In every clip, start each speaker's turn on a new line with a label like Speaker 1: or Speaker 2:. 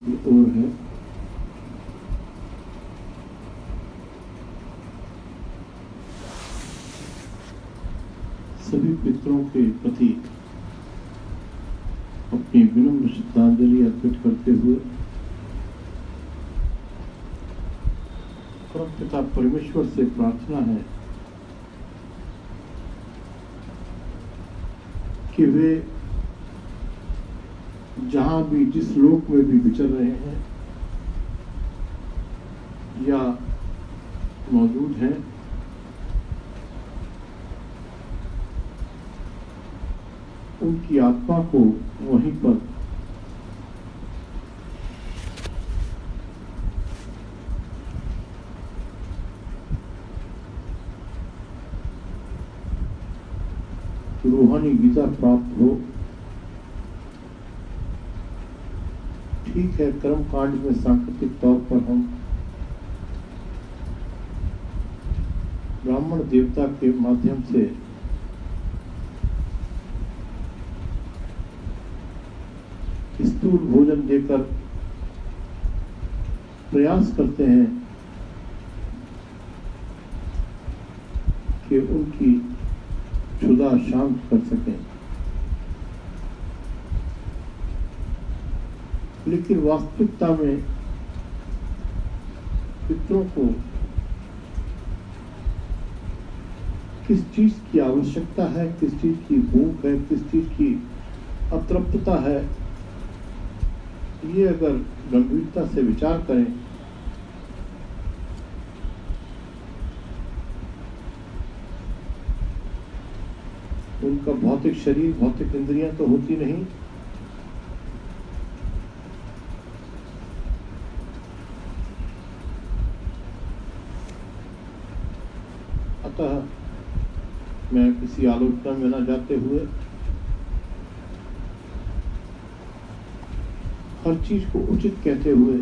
Speaker 1: और है सभी पितरों के प्रति अपनी विनम्र श्रद्धांजलि अर्पित करते हुए परम पिता परमेश्वर से प्रार्थना है कि वे जहां भी जिस लोक में भी विचर रहे हैं या मौजूद हैं, उनकी आत्मा को वहीं पर रूहानी गीता प्राप्त हो। ठीक है, कर्म कांड में सांकेतिक तौर पर हम ब्राह्मण देवता के माध्यम से स्थूल भोजन देकर प्रयास करते हैं कि उनकी क्षुधा शांत कर सकें, लेकिन वास्तविकता में पितरों को किस चीज की आवश्यकता है, किस चीज की भूख है, किस चीज की अतृप्तता है, ये अगर गंभीरता से विचार करें उनका भौतिक शरीर, भौतिक इंद्रियां तो होती नहीं, अतः मैं किसी आलोचना में न जाते हुए हर चीज को उचित कहते हुए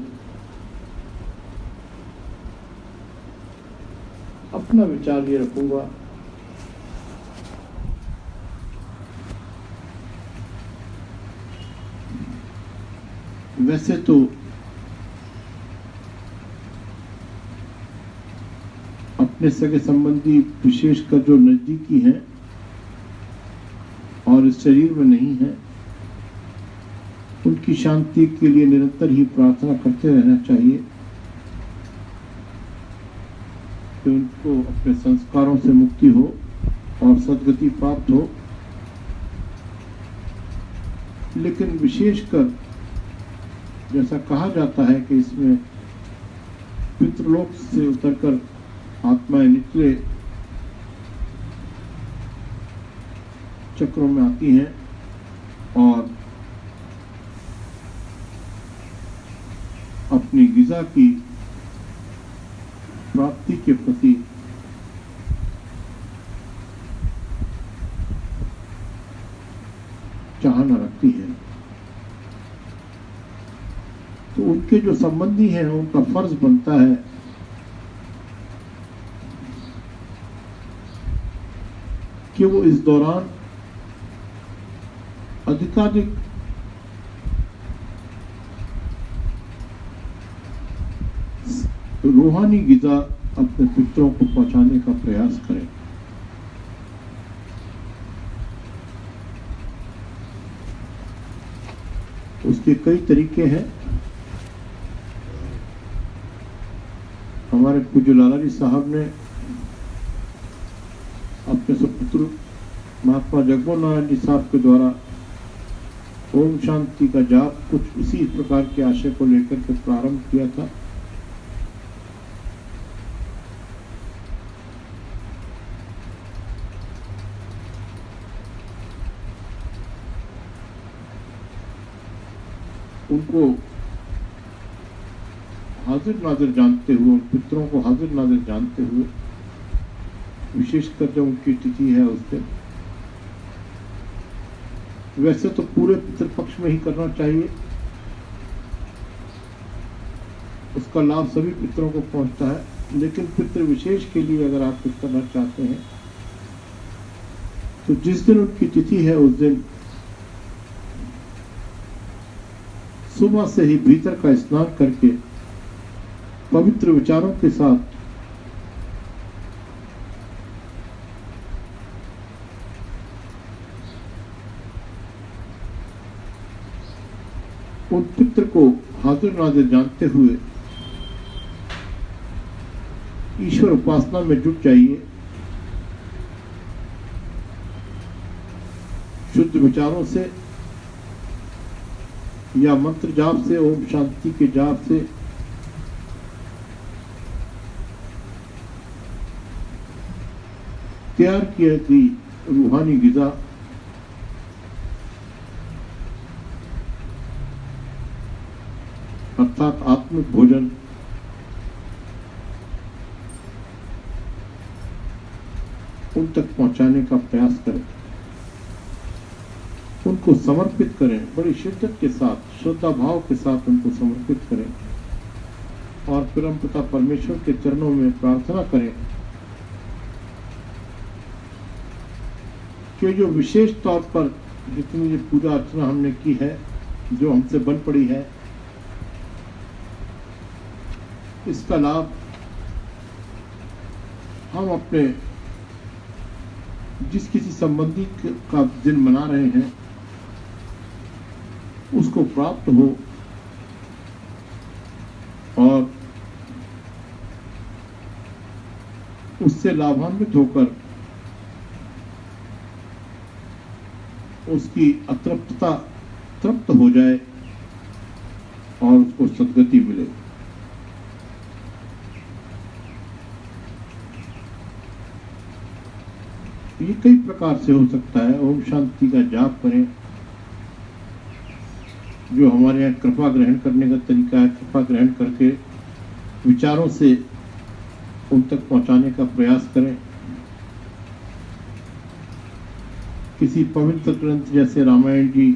Speaker 1: अपना विचार ये रखूंगा वैसे तो अपने सगे संबंधी विशेषकर जो नजदीकी हैं और इस शरीर में नहीं है, उनकी शांति के लिए निरंतर ही प्रार्थना करते रहना चाहिए कि उनको अपने संस्कारों से मुक्ति हो और सद्गति प्राप्त हो। लेकिन विशेषकर जैसा कहा जाता है कि इसमें पितृलोक से उतरकर आत्माएं निचले चक्रों में आती हैं और अपनी गिजा की प्राप्ति के प्रति चाहना रखती है। तो उनके जो संबंधी हैं उनका फर्ज बनता है कि वो इस दौरान अधिकाधिक रूहानी गिजा अपने पितरों को पहुंचाने का प्रयास करें। उसके कई तरीके हैं। हमारे पूज्य लाला जी साहब ने अपने सुपुत्र महात्मा जगमोहन नारायण जी साहब के द्वारा ओम शांति का जाप कुछ इसी प्रकार के आशय को लेकर के प्रारंभ किया था। उनको हाजिर नाजिर जानते हुए, पितरों को हाजिर नाजिर जानते हुए, विशेषकर जब उनकी तिथि है उस दिन, वैसे तो पूरे पितृपक्ष में ही करना चाहिए, उसका लाभ सभी पितरों को पहुंचता है, लेकिन पितृ विशेष के लिए अगर आप कुछ करना चाहते हैं तो जिस दिन उनकी तिथि है उस दिन सुबह से ही भीतर का स्नान करके पवित्र विचारों के साथ उन पितृ को हाजिर नाजिर जानते हुए ईश्वर उपासना में जुट जाइए। शुद्ध विचारों से या मंत्र जाप से, ओम शांति के जाप से तैयार किया गई रूहानी ग़िज़ा अर्थात आत्मिक भोजन उन तक पहुंचाने का प्रयास करें, उनको समर्पित करें, बड़ी शिद्दत के साथ, श्रद्धा भाव के साथ उनको समर्पित करें और परमपिता परमेश्वर के चरणों में प्रार्थना करें कि जो विशेष तौर पर जितनी ये पूजा अर्चना हमने की है, जो हमसे बन पड़ी है, इसका लाभ हम अपने जिस किसी संबंधी का दिन मना रहे हैं उसको प्राप्त हो और उससे लाभान्वित होकर उसकी अतृप्तता तृप्त हो जाए और उसको सद्गति मिले। ये कई प्रकार से हो सकता है। ओम शांति का जाप करें, जो हमारे यहाँ कृपा ग्रहण करने का तरीका है। कृपा ग्रहण करके विचारों से उन तक पहुंचाने का प्रयास करें। किसी पवित्र ग्रंथ जैसे रामायण जी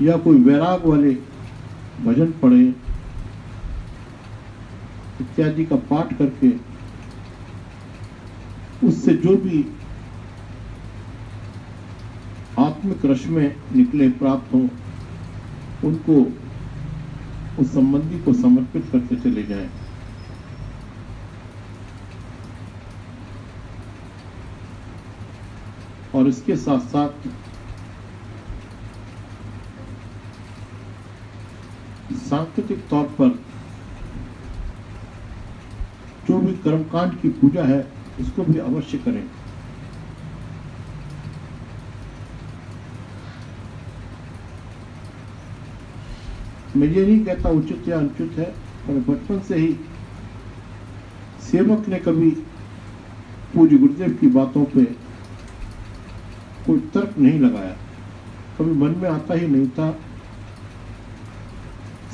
Speaker 1: या कोई वैराग वाले भजन पढ़े इत्यादि का पाठ करके उससे जो भी आत्मिक रस में निकले प्राप्त हो उनको उस संबंधी को समर्पित करते चले जाएं। और इसके साथ साथ सांकेतिक तौर पर जो भी कर्मकांड की पूजा है उसको भी अवश्य करें। मैं ये नहीं कहता उचित या अनुचित है, पर बचपन से ही सेवक ने कभी पूज्य गुरुदेव की बातों पे कोई तर्क नहीं लगाया, कभी मन में आता ही नहीं था।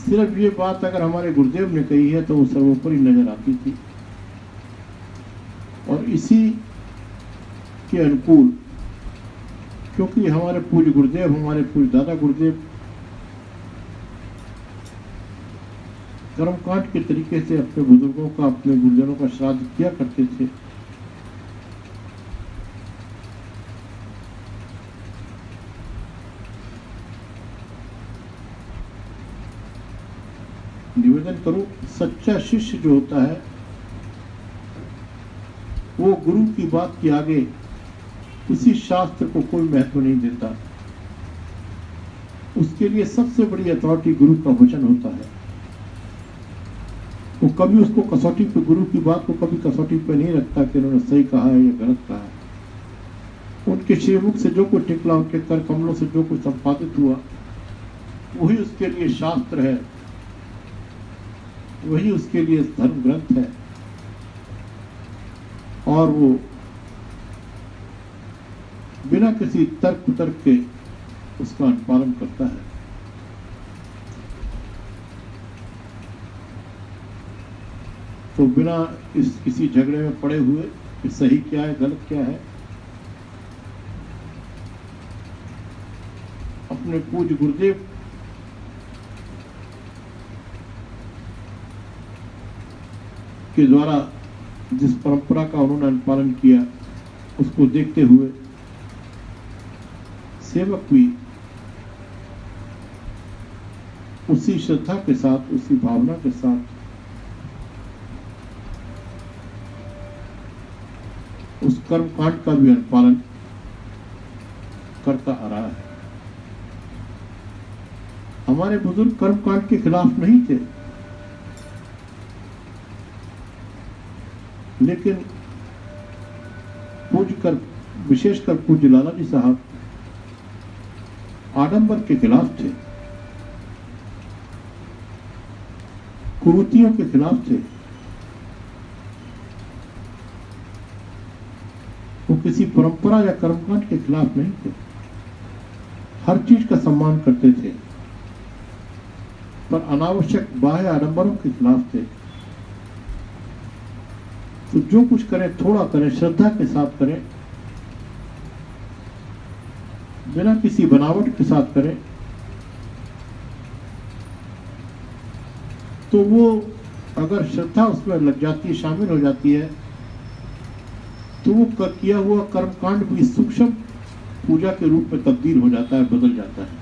Speaker 1: सिर्फ ये बात अगर हमारे गुरुदेव ने कही है तो वो सर्वोपरि नजर आती थी और इसी के अनुकूल, क्योंकि हमारे पूज्य गुरुदेव, हमारे पूज्य दादा गुरुदेव कर्मकांड के तरीके से अपने बुजुर्गों का, अपने गुरुजनों का श्राद्ध किया करते थे। निवेदन करूं, सच्चा शिष्य जो होता है वो गुरु की बात के आगे किसी शास्त्र को कोई महत्व नहीं देता। उसके लिए सबसे बड़ी अथॉरिटी गुरु का वचन होता है। वो कभी उसको कसौटी पे, गुरु की बात को कभी कसौटी पे नहीं रखता कि उन्होंने सही कहा है या गलत कहा है। उनके श्रीमुख से जो कुछ निकला, उनके कर कमलों से जो कुछ संपादित हुआ, वही उसके लिए शास्त्र है, वही उसके लिए धर्म ग्रंथ है और वो बिना किसी तर्क वितर्क के उसका अनुपालन करता है। तो बिना इस किसी झगड़े में पड़े हुए कि सही क्या है गलत क्या है, अपने पूज्य गुरुदेव के द्वारा जिस परंपरा का उन्होंने अनुपालन किया उसको देखते हुए सेवक भी उसी श्रद्धा के साथ, उसी भावना के साथ उस कर्म कांड का भी अनुपालन करता आ रहा है। हमारे बुजुर्ग कर्म कांड के खिलाफ नहीं थे, लेकिन विशेषकर पूज्य लाला जी साहब आडंबर के खिलाफ थे, कुरीतियों के खिलाफ थे। वो किसी परंपरा या कर्मकांड के खिलाफ नहीं थे, हर चीज का सम्मान करते थे, पर अनावश्यक बाह्य आडंबरों के खिलाफ थे। तो जो कुछ करें थोड़ा करें, श्रद्धा के साथ करें, बिना किसी बनावट के साथ करें, तो वो अगर श्रद्धा उसमें लग जाती है, शामिल हो जाती है, तो वो किया हुआ कर्मकांड भी सूक्ष्म पूजा के रूप में तब्दील हो जाता है, बदल जाता है।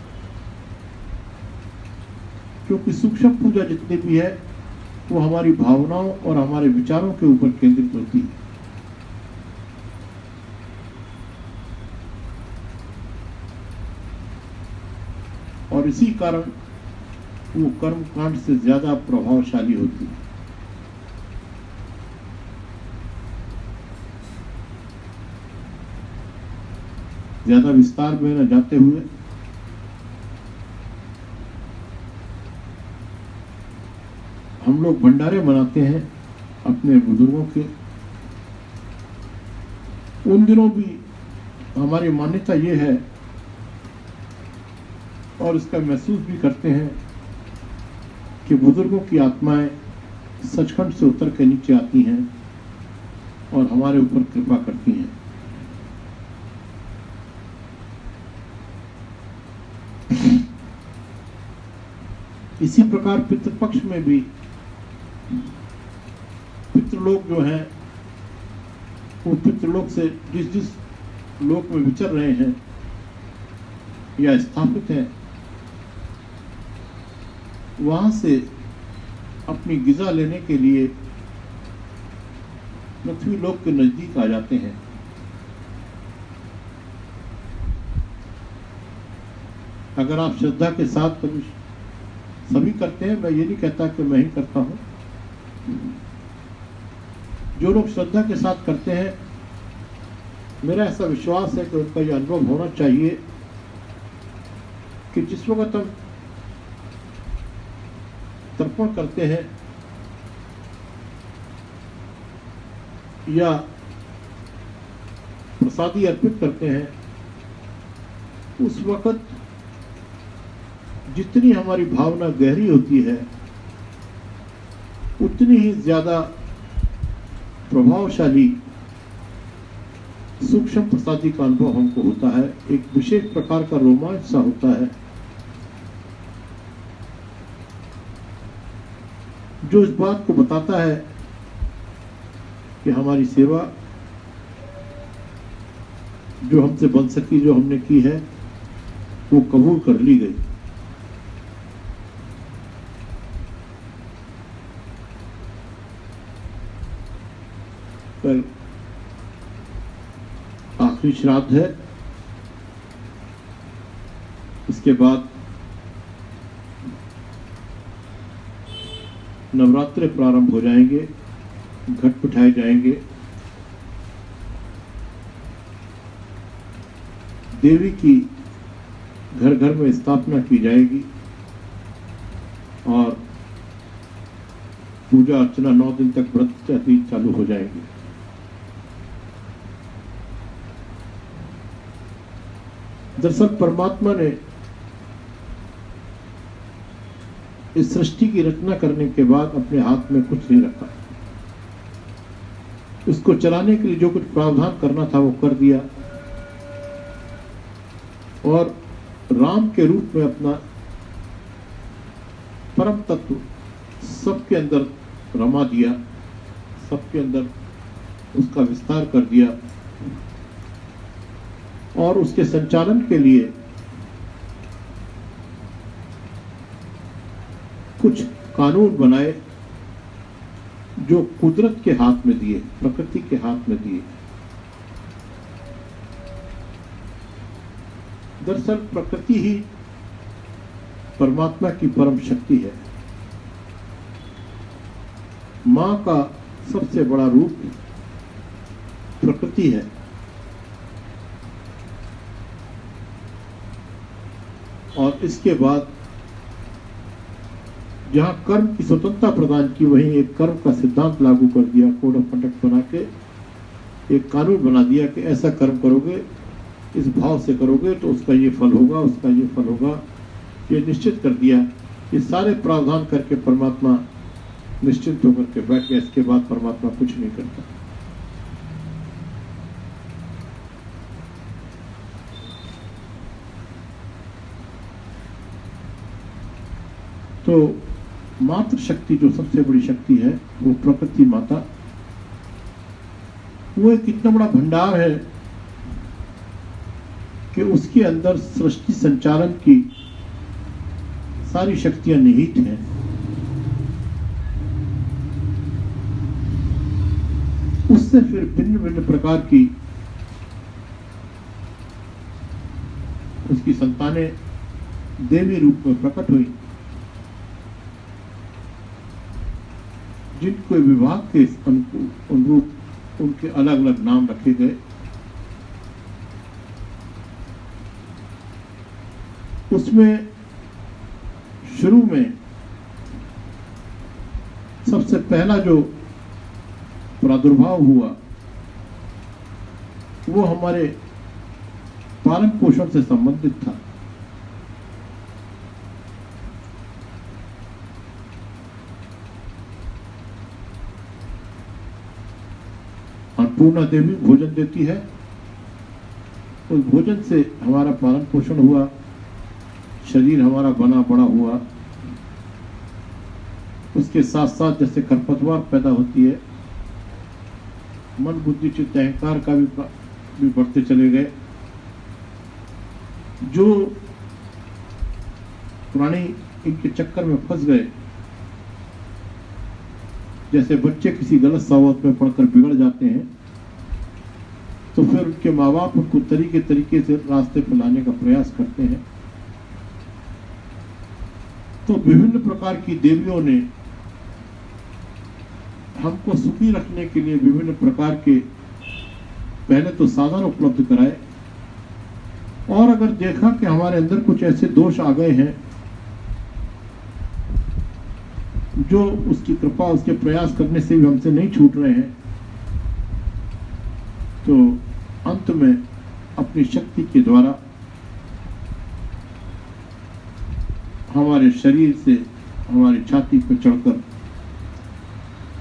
Speaker 1: क्योंकि सूक्ष्म पूजा जितनी भी है वो हमारी भावनाओं और हमारे विचारों के ऊपर केंद्रित होती है। और इसी कारण वो कर्म कांड से ज्यादा प्रभावशाली होती है। ज्यादा विस्तार में न जाते हुए हम लोग भंडारे मनाते हैं अपने बुजुर्गों के। उन दिनों भी हमारी मान्यता ये है और इसका महसूस भी करते हैं कि बुजुर्गों की आत्माएं सचखंड से उतर के नीचे आती हैं और हमारे ऊपर कृपा करती हैं। इसी प्रकार पितृपक्ष में भी पितृलोक जो हैं वो पितृलोक से जिस लोक में विचर रहे हैं या स्थापित हैं, वहां से अपनी गिजा लेने के लिए पृथ्वी लोक के नजदीक आ जाते हैं। अगर आप श्रद्धा के साथ सभी करते हैं, मैं ये नहीं कहता कि मैं ही करता हूं, जो लोग श्रद्धा के साथ करते हैं, मेरा ऐसा विश्वास है कि उनका यह अनुभव होना चाहिए कि जिस वक्त हम तर्पण करते हैं या प्रसादी अर्पित करते हैं, उस वक्त जितनी हमारी भावना गहरी होती है उतनी ही ज्यादा प्रभावशाली सूक्ष्म प्रसादी का अनुभव हमको होता है। एक विशेष प्रकार का रोमांच सा होता है जो इस बात को बताता है कि हमारी सेवा जो हमसे बन सकी, जो हमने की है, वो कबूल कर ली गई। कल आखिरी श्राद्ध है, इसके बाद नवरात्रे प्रारंभ हो जाएंगे, घट बिठाए जाएंगे, देवी की घर घर में स्थापना की जाएगी और पूजा अर्चना 9 दिन तक व्रत आदि चालू हो जाएंगे। दरअसल परमात्मा ने इस सृष्टि की रचना करने के बाद अपने हाथ में कुछ नहीं रखा। उसको चलाने के लिए जो कुछ प्रावधान करना था वो कर दिया और राम के रूप में अपना परम तत्व सबके अंदर रमा दिया, सबके अंदर उसका विस्तार कर दिया और उसके संचालन के लिए कुछ कानून बनाए जो कुदरत के हाथ में दिए, प्रकृति के हाथ में दिए। दरअसल प्रकृति ही परमात्मा की परम शक्ति है। मां का सबसे बड़ा रूप प्रकृति है। और इसके बाद जहां कर्म की स्वतंत्रता प्रदान की, वहीं एक कर्म का सिद्धांत लागू कर दिया, कोड ऑफ कंडक्ट बना के एक कानून बना दिया कि ऐसा कर्म करोगे, इस भाव से करोगे तो उसका ये फल होगा, उसका ये फल होगा। ये निश्चित कर दिया। ये सारे प्रावधान करके परमात्मा निश्चिंत होकर के बैठ गया। इसके बाद परमात्मा कुछ नहीं करता। तो मातृ शक्ति जो सबसे बड़ी शक्ति है वो प्रकृति माता, वो एक इतना बड़ा भंडार है कि उसके अंदर सृष्टि संचालन की सारी शक्तियां निहित हैं। उससे फिर भिन्न भिन्न प्रकार की उसकी संतानें देवी रूप में प्रकट हुई, जिनको विभाग के अनुरूप उनके अलग अलग नाम रखे गए। उसमें शुरू में सबसे पहला जो प्रादुर्भाव हुआ वो हमारे पालन पोषण से संबंधित था। अन्नपूर्णा देवी भोजन देती है, उस भोजन से हमारा पालन पोषण हुआ, शरीर हमारा बना बड़ा हुआ। उसके साथ साथ जैसे खरपतवार पैदा होती है, मन बुद्धि चित्त अहंकार का भी बढ़ते चले गए। जो प्राणी इनके चक्कर में फंस गए, जैसे बच्चे किसी गलत सावत में पढ़कर बिगड़ जाते हैं, तो फिर उनके माँ बाप उनको तरीके से रास्ते पर लाने का प्रयास करते हैं। तो विभिन्न प्रकार की देवियों ने हमको सुखी रखने के लिए विभिन्न प्रकार के पहले तो साधन उपलब्ध कराए, और अगर देखा कि हमारे अंदर कुछ ऐसे दोष आ गए हैं जो उसकी कृपा, उसके प्रयास करने से भी हमसे नहीं छूट रहे हैं, तो अंत में अपनी शक्ति के द्वारा हमारे शरीर से हमारी छाती पर चढ़कर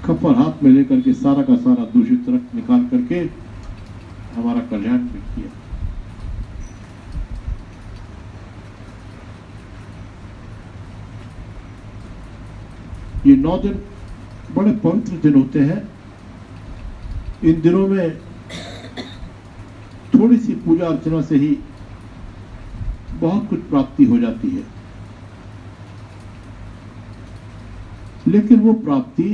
Speaker 1: खप्पर हाथ में लेकर के सारा का सारा दूषित रक्त निकाल करके हमारा कल्याण भी किया। ये 9 दिन बड़े पवित्र दिन होते हैं। इन दिनों में थोड़ी सी पूजा अर्चना से ही बहुत कुछ प्राप्ति हो जाती है, लेकिन वो प्राप्ति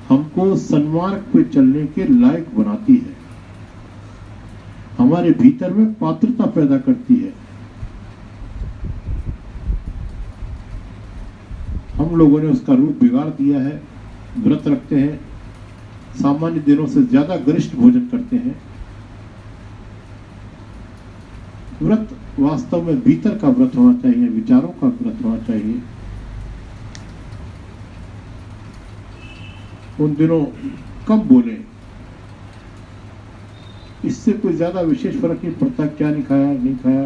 Speaker 1: हमको सन्मार्ग पे चलने के लायक बनाती है, हमारे भीतर में पात्रता पैदा करती है। हम लोगों ने उसका रूप बिगाड़ दिया है। व्रत रखते हैं, सामान्य दिनों से ज्यादा गरिष्ठ भोजन करते हैं। व्रत वास्तव में भीतर का व्रत होना चाहिए, विचारों का व्रत होना चाहिए। उन दिनों कम बोले, इससे कोई ज्यादा विशेष फर्क नहीं पड़ता क्या नहीं खाया नहीं खाया।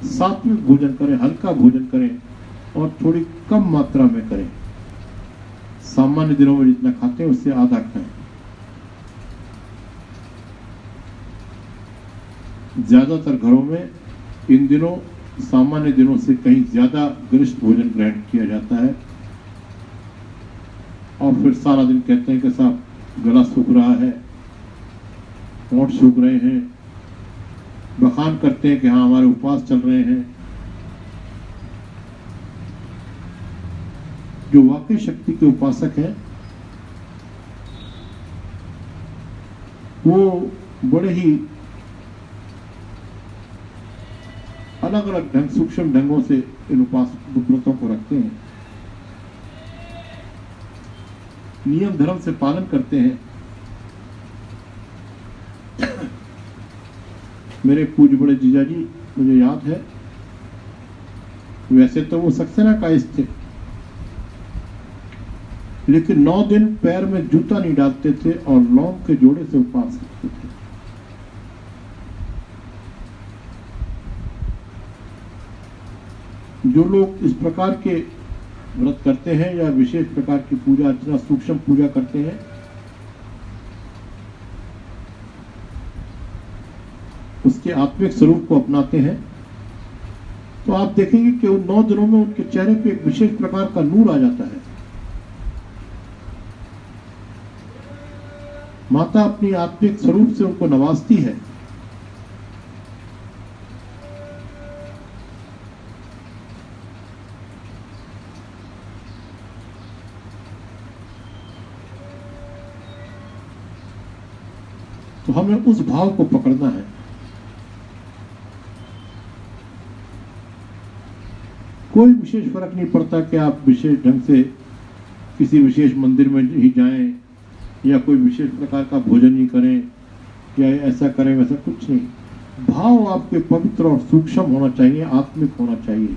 Speaker 1: सात्विक भोजन करें, हल्का भोजन करें और थोड़ी कम मात्रा में करें। सामान्य दिनों में जितना खाते हैं उससे आधा खाएं। ज्यादातर घरों में इन दिनों सामान्य दिनों से कहीं ज्यादा गरिष्ठ भोजन ग्रहण किया जाता है, और फिर सारा दिन कहते हैं कि साहब गला सूख रहा है, होंठ सूख रहे हैं, बखान करते हैं कि हाँ हमारे उपवास चल रहे हैं। जो वाकई शक्ति के उपासक हैं वो बड़े ही अलग अलग ढंग, सूक्ष्म ढंगों से इन उपासक व्रतों को रखते हैं, नियम धर्म से पालन करते हैं। मेरे पूज्य बड़े जीजा जी, मुझे याद है, वैसे तो वो सक्सेना कायस्थ थे, लेकिन 9 दिन पैर में जूता नहीं डालते थे और लौंग के जोड़े से उपवास करते थे। जो लोग इस प्रकार के व्रत करते हैं या विशेष प्रकार की पूजा अर्चना, सूक्ष्म पूजा करते हैं, उसके आत्मिक स्वरूप को अपनाते हैं, तो आप देखेंगे कि उन 9 दिनों में उनके चेहरे पे एक विशेष प्रकार का नूर आ जाता है। माता अपनी आत्मिक स्वरूप से उनको नवाजती है। तो हमें उस भाव को पकड़ना है। कोई विशेष फर्क नहीं पड़ता कि आप विशेष ढंग से किसी विशेष मंदिर में ही जाएं या कोई विशेष प्रकार का भोजन ही करें या ऐसा करें वैसा कुछ नहीं। भाव आपके पवित्र और सूक्ष्म होना चाहिए, आत्मिक होना चाहिए।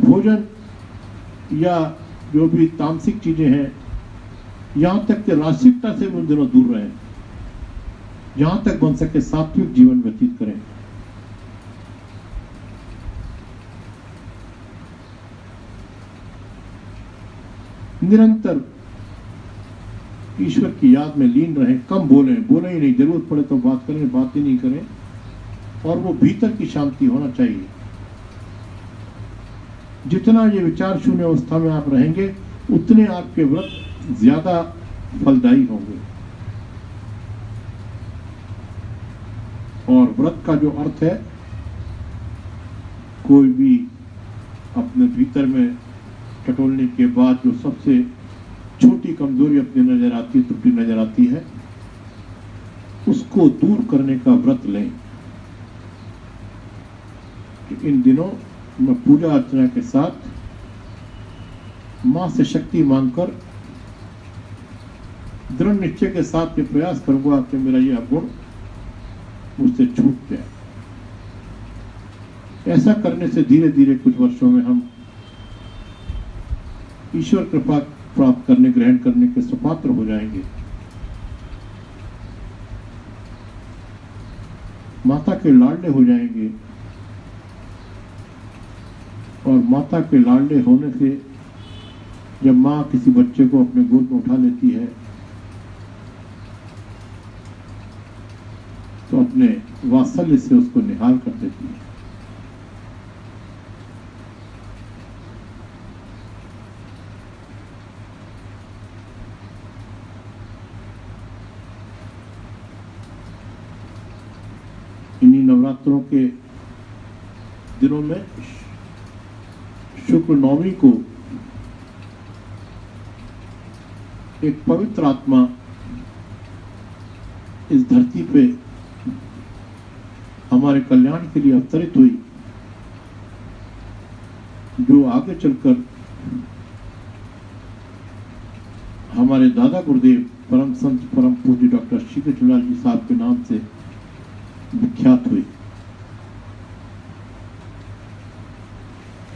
Speaker 1: भोजन या जो भी तामसिक चीजें हैं, यहां तक कि रासिकता से उन दिनों दूर रहें, जहां तक बन सके सात्विक जीवन व्यतीत करें। निरंतर ईश्वर की याद में लीन रहें, कम बोलें ही नहीं, जरूरत पड़े तो बात करें, बात ही नहीं करें, और वो भीतर की शांति होना चाहिए। जितना ये विचार शून्य अवस्था में आप रहेंगे, उतने आपके व्रत ज्यादा फलदायी होंगे। और व्रत का जो अर्थ है, कोई भी अपने भीतर में टटोलने के बाद जो सबसे छोटी कमजोरी अपनी नजर आती, त्रुटि नजर आती है, उसको दूर करने का व्रत लें। कि इन दिनों मैं पूजा अर्चना के साथ मां से शक्ति मांगकर दृढ़ निश्चय के साथ ये प्रयास करूंगा कि मेरा ये अवगुण मुझसे छूट जाए। ऐसा करने से धीरे धीरे कुछ वर्षों में हम ईश्वर कृपा प्राप्त करने, ग्रहण करने के सुपात्र हो जाएंगे। माता के लाडले हो जाएंगे, और माता के लाडले होने से जब माँ किसी बच्चे को अपने गोद में उठा लेती है तो अपने वात्सल्य से उसको निहाल कर देती है। इन्हीं नवरात्रों के दिनों में शुक्र नवमी को एक पवित्र आत्मा इस धरती पे हमारे कल्याण के लिए अवतरित हुई, जो आगे चलकर हमारे दादा गुरुदेव परम संत परम पूज्य डॉक्टर श्री कृष्णलाल जी साहब के नाम से विख्यात हुई।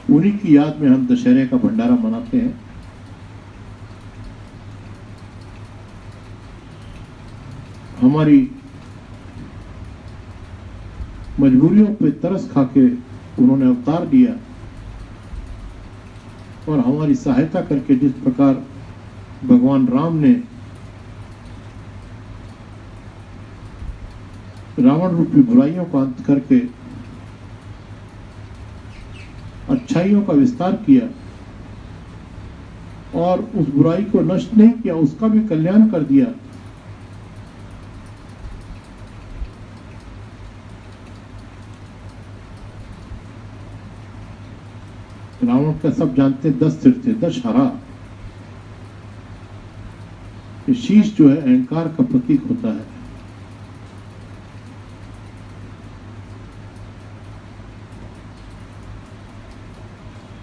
Speaker 1: उन्हीं की याद में हम दशहरे का भंडारा मनाते हैं। हमारी मजबूरियों पे तरस खाके उन्होंने अवतार दिया और हमारी सहायता करके, जिस प्रकार भगवान राम ने रावण रूपी बुराइयों का अंत करके अच्छाइयों का विस्तार किया और उस बुराई को नष्ट नहीं किया, उसका भी कल्याण कर दिया। रावण का सब जानते हैं 10 सिर थे, 10 हरा। ये शीश जो है अहंकार का प्रतीक होता है।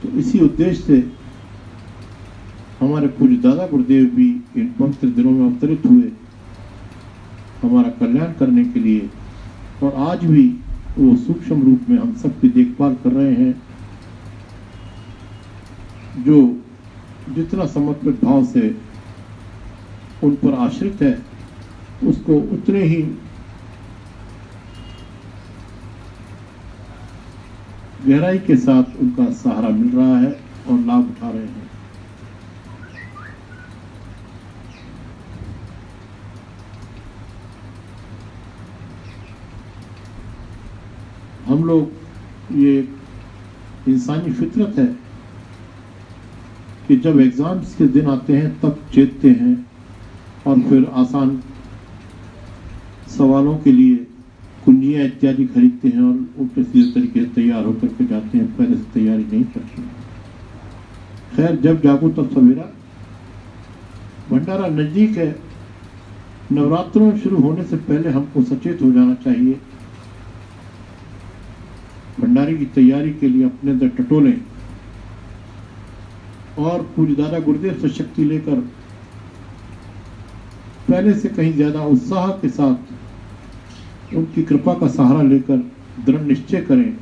Speaker 1: तो इसी उद्देश्य से हमारे पूज्य दादा गुरुदेव भी इन पवित्र दिनों में अवतरित हुए हमारा कल्याण करने के लिए, और आज भी वो सूक्ष्म रूप में हम सबकी देखभाल कर रहे हैं। जो जितना समर्पित भाव से उन पर आश्रित है, उसको उतने ही गहराई के साथ उनका सहारा मिल रहा है और लाभ उठा रहे हैं। हम लोग, ये इंसानी फितरत है कि जब एग्जाम्स के दिन आते हैं तब चेतते हैं और फिर आसान सवालों के लिए कुंजियां इत्यादि खरीदते हैं और उल्टे सीधे तरीके से तैयार होकर के जाते हैं, पहले से तैयारी नहीं करते। खैर, जब जागो तब सवेरा। भंडारा नजदीक है। नवरात्रों शुरू होने से पहले हमको सचेत हो जाना चाहिए। भंडारे की तैयारी के लिए अपने अंदर टटोलें और पूज्य दादा गुरुदेव से शक्ति लेकर पहले से कहीं ज्यादा उत्साह के साथ उनकी कृपा का सहारा लेकर दृढ़ निश्चय करें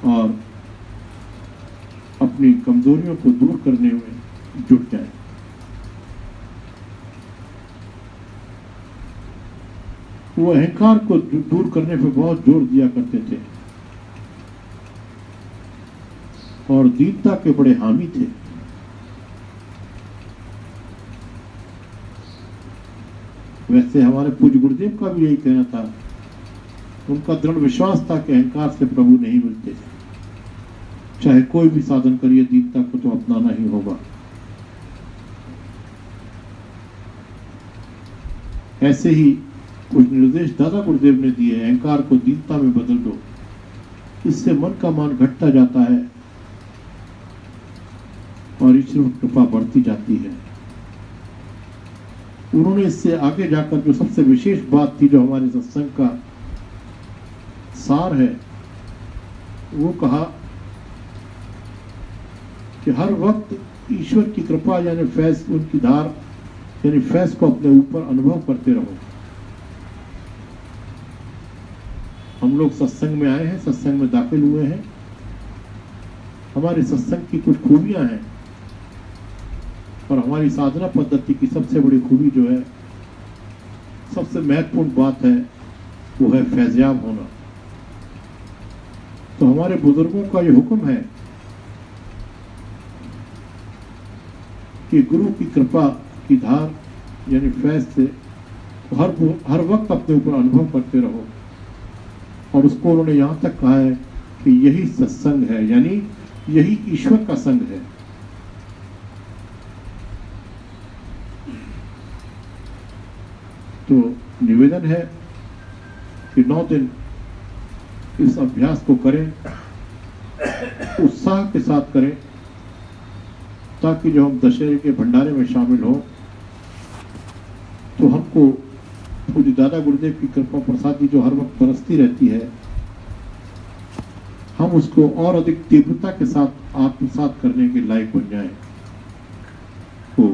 Speaker 1: और अपनी कमजोरियों को दूर करने में जुट जाएं। वो अहंकार को दूर करने पर बहुत जोर दिया करते थे और दीनता के बड़े हामी थे। वैसे हमारे पूज्य गुरुदेव का भी यही कहना था। उनका दृढ़ विश्वास था कि अहंकार से प्रभु नहीं मिलते, चाहे कोई भी साधन करिए, दीनता को तो अपनाना ही होगा। ऐसे ही कुछ निर्देश दादा गुरुदेव ने दिए। अहंकार को दीनता में बदल दो, इससे मन का मान घटता जाता है और ईश्वर कृपा बढ़ती जाती है। उन्होंने इससे आगे जाकर जो सबसे विशेष बात थी, जो हमारे सत्संग का सार है, वो कहा कि हर वक्त ईश्वर की कृपा यानी फैज, उनकी धार यानी फैज को अपने ऊपर अनुभव करते रहो। हम लोग सत्संग में आए हैं, सत्संग में दाखिल हुए हैं। हमारे सत्संग की कुछ खूबियां हैं और हमारी साधना पद्धति की सबसे बड़ी खूबी जो है, सबसे महत्वपूर्ण बात है, वो है फैज़याब होना। तो हमारे बुजुर्गों का ये हुक्म है कि गुरु की कृपा की धार यानी फैज से हर वक्त अपने ऊपर अनुभव करते रहो। और उसको उन्होंने यहाँ तक कहा है कि यही सत्संग है, यानी यही ईश्वर का संग है। तो निवेदन है कि 9 दिन इस अभ्यास को करें, उत्साह के साथ करें, ताकि जब हम दशहरे के भंडारे में शामिल हो तो हमको पूज्य दादा गुरुदेव की कृपा प्रसादी जो हर वक्त बरसती रहती है, हम उसको और अधिक तीव्रता के साथ आत्मसात करने के लायक बन जाएं। तो